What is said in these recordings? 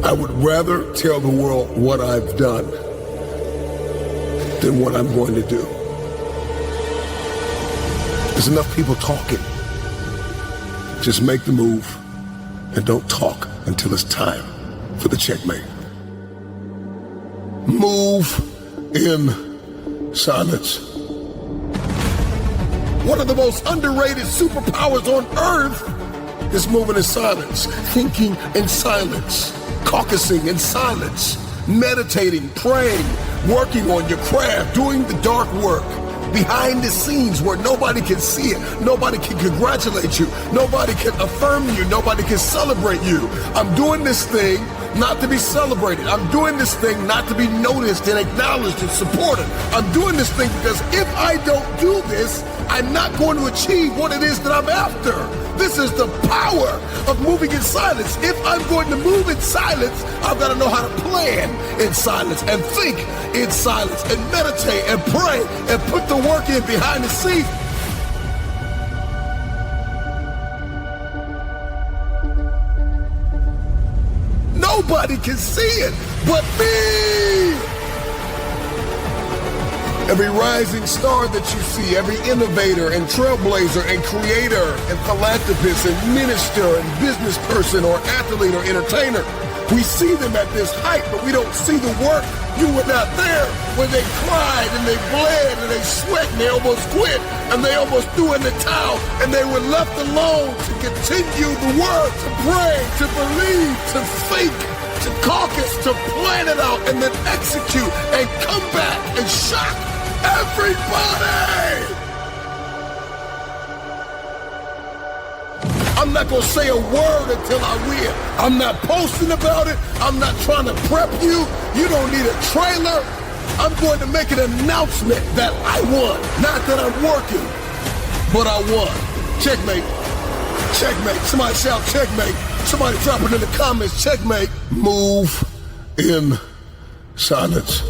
I would rather tell the world what I've done than what I'm going to do. There's enough people talking. Just make the move and don't talk until it's time for the checkmate. Move in silence. One of the most underrated superpowers on earth is moving in silence, thinking in silence, caucusing in silence, meditating, praying, working on your craft, doing the dark work, behind the scenes where nobody can see it, nobody can congratulate you, nobody can affirm you, nobody can celebrate you. I'm doing this thing not to be celebrated. I'm doing this thing not to be noticed and acknowledged and supported. I'm doing this thing because if I don't do this, I'm not going to achieve what it is that I'm after. This is the power of moving in silence. If I'm going to move in silence, I've got to know how to plan in silence and think in silence and meditate and pray and put the work in behind the scenes. Nobody can see it but me. Every rising star that you see, every innovator and trailblazer and creator and philanthropist and minister and business person or athlete or entertainer, we see them at this height, but we don't see the work. You were not there when they cried and they bled and they sweat and they almost quit and they almost threw in the towel and they were left alone to continue the work, to pray, to believe, to think, to caucus, to plan it out and then execute and come back and shock everybody! I'm not gonna say a word until I win. I'm not posting about it. I'm not trying to prep you. You don't need a trailer. I'm going to make an announcement that I won. Not that I'm working, but I won. Checkmate. Checkmate. Somebody shout checkmate. Somebody drop it in the comments. Checkmate. Move in silence.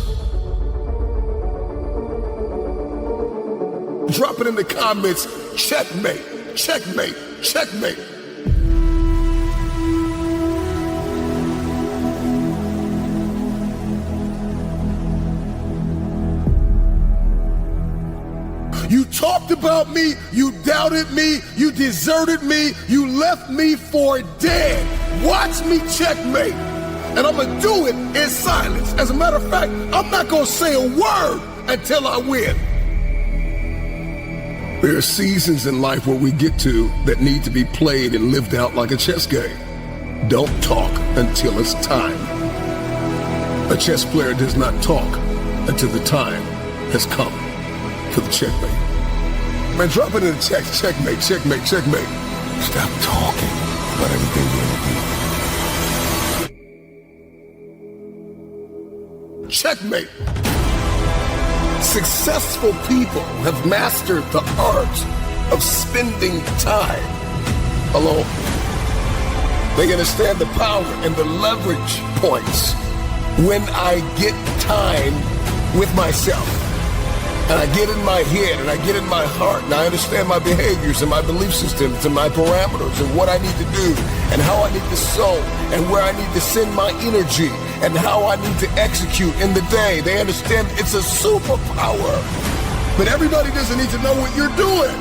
Drop it in the comments. Checkmate, checkmate, checkmate. You talked about me, you doubted me, you deserted me, you left me for dead. Watch me checkmate. And I'm gonna do it in silence. As a matter of fact, I'm not gonna say a word until I win. There are seasons in life where we get to that need to be played and lived out like a chess game. Don't talk until it's time. A chess player does not talk until the time has come for the checkmate. Man, drop it in the text. Checkmate, checkmate, checkmate. Stop talking about everything you're gonna do. Checkmate. Successful people have mastered the art of spending time alone. They understand the power and the leverage points when I get time with myself. And I get in my head and I get in my heart and I understand my behaviors and my belief systems and my parameters and what I need to do and how I need to sow and where I need to send my energy and how I need to execute in the day. They understand it's a superpower. But everybody doesn't need to know what you're doing.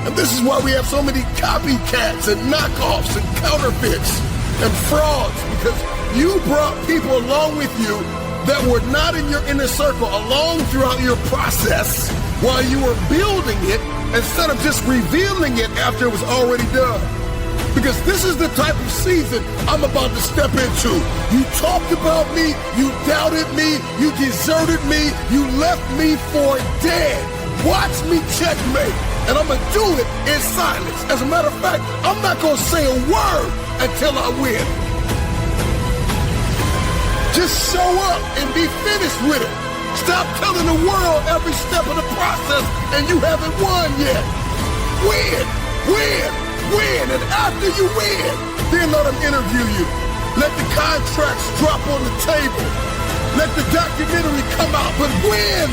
And this is why we have so many copycats and knockoffs and counterfeits and frauds, because you brought people along with you that were not in your inner circle along throughout your process while you were building it instead of just revealing it after it was already done. Because this is the type of season I'm about to step into. You talked about me, you doubted me, you deserted me, you left me for dead. Watch me checkmate, and I'm gonna do it in silence. As a matter of fact, I'm not gonna say a word until I win. Just show up and be finished with it. Stop telling the world every step of the process and you haven't won yet. Win, win, win. And after you win, then let them interview you. Let the contracts drop on the table. Let the documentary come out, but win.